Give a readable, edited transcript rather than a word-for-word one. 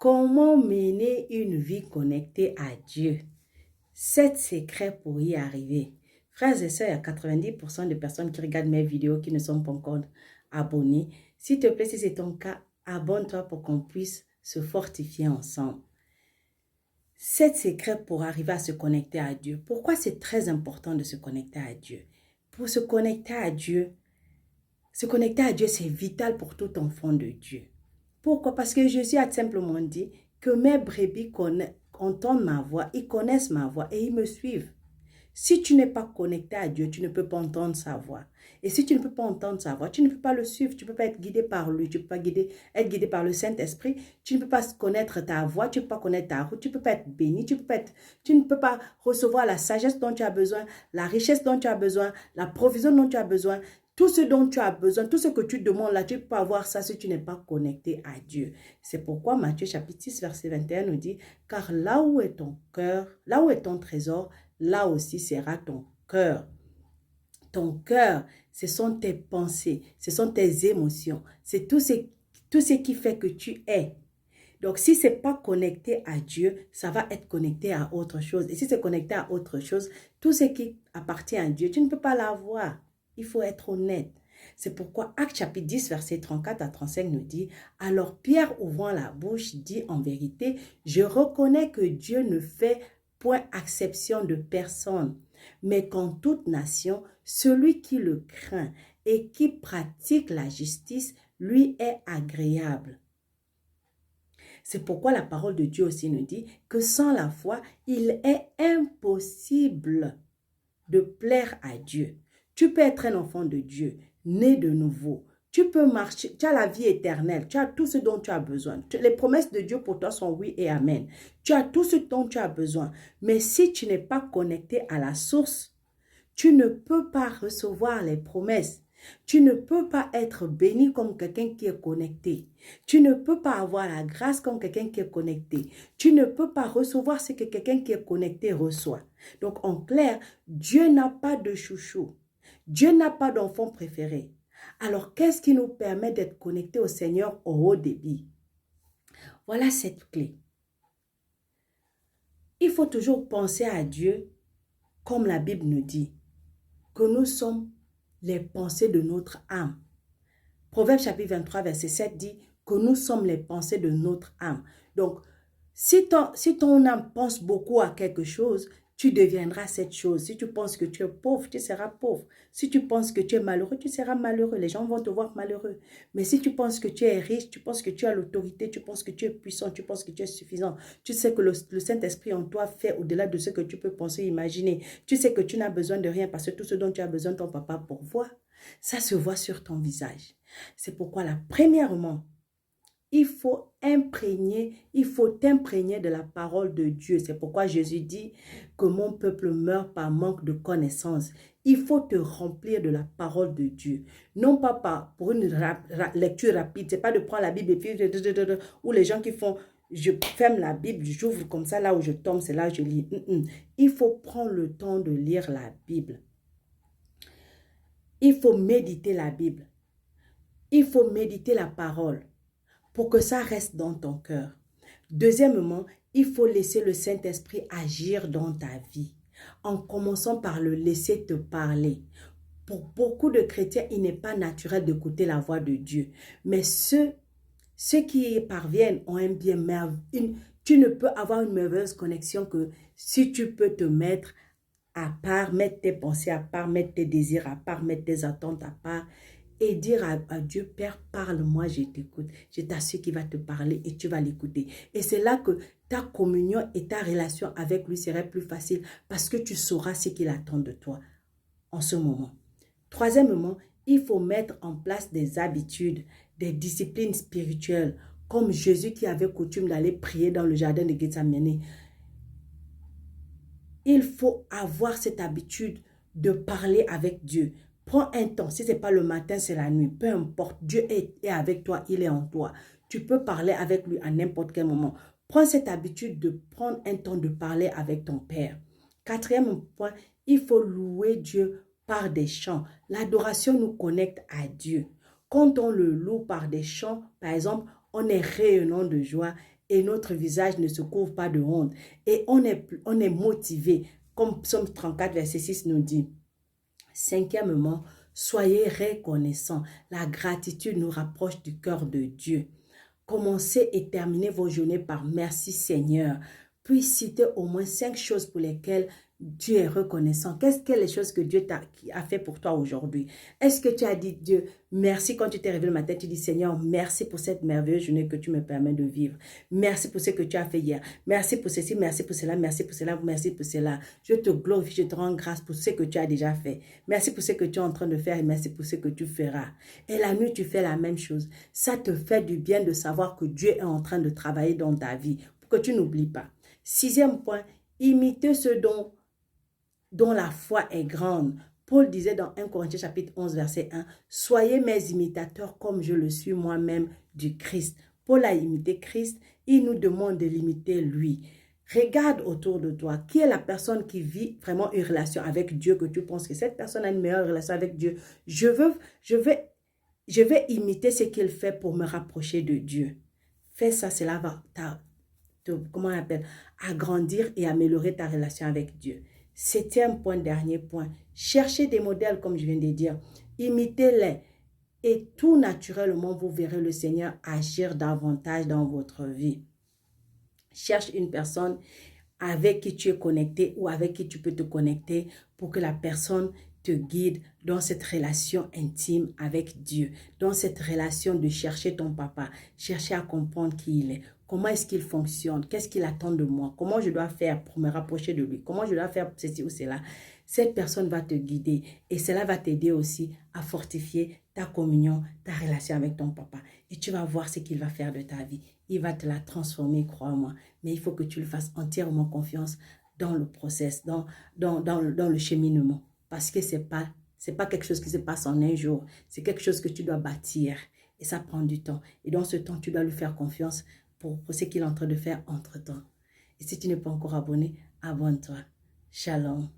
Comment mener une vie connectée à Dieu? 7 secrets pour y arriver. Frères et sœurs, il y a 90% de personnes qui regardent mes vidéos qui ne sont pas encore abonnées. S'il te plaît, si c'est ton cas, abonne-toi pour qu'on puisse se fortifier ensemble. 7 secrets pour arriver à se connecter à Dieu. Pourquoi c'est très important de se connecter à Dieu? Pour se connecter à Dieu, c'est vital pour tout enfant de Dieu. Pourquoi? Parce que Jésus a simplement dit que mes brebis entendent ma voix, ils connaissent ma voix et ils me suivent. Si tu n'es pas connecté à Dieu, tu ne peux pas entendre sa voix. Et si tu ne peux pas entendre sa voix, tu ne peux pas le suivre, tu ne peux pas être guidé par lui, tu ne peux pas être guidé par le Saint-Esprit, tu ne peux pas connaître ta voix, tu ne peux pas connaître ta route, tu ne peux pas être béni, tu ne peux pas recevoir la sagesse dont tu as besoin, la richesse dont tu as besoin, la provision dont tu as besoin. Tout ce dont tu as besoin, tout ce que tu demandes là, tu ne peux pas avoir ça si tu n'es pas connecté à Dieu. C'est pourquoi Matthieu chapitre 6, verset 21 nous dit, « Car là où est ton cœur, là où est ton trésor, là aussi sera ton cœur. » Ton cœur, ce sont tes pensées, ce sont tes émotions, c'est tout ce qui fait que tu es. Donc, si ce n'est pas connecté à Dieu, ça va être connecté à autre chose. Et si c'est connecté à autre chose, tout ce qui appartient à Dieu, tu ne peux pas l'avoir. Il faut être honnête. C'est pourquoi Actes chapitre 10, verset 34 à 35 nous dit, « Alors Pierre, ouvrant la bouche, dit en vérité, je reconnais que Dieu ne fait point acception de personne, mais qu'en toute nation, celui qui le craint et qui pratique la justice lui est agréable. » C'est pourquoi la parole de Dieu aussi nous dit que sans la foi, il est impossible de plaire à Dieu. Tu peux être un enfant de Dieu, né de nouveau. Tu peux marcher, tu as la vie éternelle, tu as tout ce dont tu as besoin. Les promesses de Dieu pour toi sont oui et amen. Tu as tout ce dont tu as besoin. Mais si tu n'es pas connecté à la source, tu ne peux pas recevoir les promesses. Tu ne peux pas être béni comme quelqu'un qui est connecté. Tu ne peux pas avoir la grâce comme quelqu'un qui est connecté. Tu ne peux pas recevoir ce que quelqu'un qui est connecté reçoit. Donc, en clair, Dieu n'a pas de chouchou. Dieu n'a pas d'enfant préféré. Alors, qu'est-ce qui nous permet d'être connectés au Seigneur au haut débit? Voilà cette clé. Il faut toujours penser à Dieu comme la Bible nous dit, que nous sommes les pensées de notre âme. Proverbe chapitre 23, verset 7 dit que nous sommes les pensées de notre âme. Donc, si ton âme pense beaucoup à quelque chose, tu deviendras cette chose. Si tu penses que tu es pauvre, tu seras pauvre. Si tu penses que tu es malheureux, tu seras malheureux. Les gens vont te voir malheureux. Mais si tu penses que tu es riche, tu penses que tu as l'autorité, tu penses que tu es puissant, tu penses que tu es suffisant, tu sais que le Saint-Esprit en toi fait au-delà de ce que tu peux penser, imaginer. Tu sais que tu n'as besoin de rien parce que tout ce dont tu as besoin, ton papa pourvoit. Ça se voit sur ton visage. C'est pourquoi, premièrement, il faut t'imprégner de la parole de Dieu. C'est pourquoi Jésus dit que mon peuple meurt par manque de connaissance. Il faut te remplir de la parole de Dieu. Non pas pour une lecture rapide. Ce n'est pas de prendre la Bible et puis ou les gens qui font, je ferme la Bible, j'ouvre comme ça, là où je tombe, c'est là où je lis. Il faut prendre le temps de lire la Bible. Il faut méditer la Bible. Il faut méditer la parole pour que ça reste dans ton cœur. Deuxièmement, il faut laisser le Saint-Esprit agir dans ta vie, en commençant par le laisser te parler. Pour beaucoup de chrétiens, il n'est pas naturel d'écouter la voix de Dieu. Mais ceux qui y parviennent ont un bien merveilleux. Tu ne peux avoir une merveilleuse connexion que si tu peux te mettre à part, mettre tes pensées à part, mettre tes désirs à part, mettre tes attentes à part, et dire à Dieu, Père, parle-moi, je t'écoute. Je t'assure qu'il va te parler et tu vas l'écouter. Et c'est là que ta communion et ta relation avec lui serait plus facile parce que tu sauras ce qu'il attend de toi en ce moment. Troisièmement, il faut mettre en place des habitudes, des disciplines spirituelles, comme Jésus qui avait coutume d'aller prier dans le jardin de Gethsemane. Il faut avoir cette habitude de parler avec Dieu. Prends un temps, si ce n'est pas le matin, c'est la nuit, peu importe, Dieu est avec toi, il est en toi. Tu peux parler avec lui à n'importe quel moment. Prends cette habitude de prendre un temps de parler avec ton Père. Quatrième point, il faut louer Dieu par des chants. L'adoration nous connecte à Dieu. Quand on le loue par des chants, par exemple, on est rayonnant de joie et notre visage ne se couvre pas de honte. Et on est motivé, comme Psaume 34, verset 6 nous dit. Cinquièmement, soyez reconnaissants. La gratitude nous rapproche du cœur de Dieu. Commencez et terminez vos journées par merci Seigneur. Puis citez au moins 5 choses pour lesquelles Dieu est reconnaissant. Qu'est-ce que les choses que Dieu a fait pour toi aujourd'hui? Est-ce que tu as dit Dieu, merci quand tu t'es réveillé le matin, tu dis Seigneur, merci pour cette merveilleuse journée que tu me permets de vivre. Merci pour ce que tu as fait hier. Merci pour ceci, merci pour cela, merci pour cela, merci pour cela. Je te glorifie, je te rends grâce pour ce que tu as déjà fait. Merci pour ce que tu es en train de faire et merci pour ce que tu feras. Et la nuit, tu fais la même chose. Ça te fait du bien de savoir que Dieu est en train de travailler dans ta vie pour que tu n'oublies pas. Sixième point, imitez ceux dont la foi est grande. Paul disait dans 1 Corinthiens chapitre 11 verset 1, « Soyez mes imitateurs comme je le suis moi-même du Christ. » Paul a imité Christ, il nous demande de l'imiter lui. Regarde autour de toi, qui est la personne qui vit vraiment une relation avec Dieu, que tu penses que cette personne a une meilleure relation avec Dieu. Je vais imiter ce qu'il fait pour me rapprocher de Dieu. Fais ça, cela va agrandir et améliorer ta relation avec Dieu. Septième point, dernier point, cherchez des modèles comme je viens de dire, imitez-les et tout naturellement vous verrez le Seigneur agir davantage dans votre vie. Cherche une personne avec qui tu es connecté ou avec qui tu peux te connecter pour que la personne te guide dans cette relation intime avec Dieu, dans cette relation de chercher ton papa, chercher à comprendre qui il est, comment est-ce qu'il fonctionne, qu'est-ce qu'il attend de moi, comment je dois faire pour me rapprocher de lui, comment je dois faire ceci ou cela. Cette personne va te guider et cela va t'aider aussi à fortifier ta communion, ta relation avec ton papa. Et tu vas voir ce qu'il va faire de ta vie. Il va te la transformer, crois-moi. Mais il faut que tu le fasses entièrement confiance dans le process, dans le cheminement. Parce que c'est pas quelque chose qui se passe en un jour. C'est quelque chose que tu dois bâtir. Et ça prend du temps. Et dans ce temps, tu dois lui faire confiance pour ce qu'il est en train de faire entre-temps. Et si tu n'es pas encore abonné, abonne-toi. Shalom.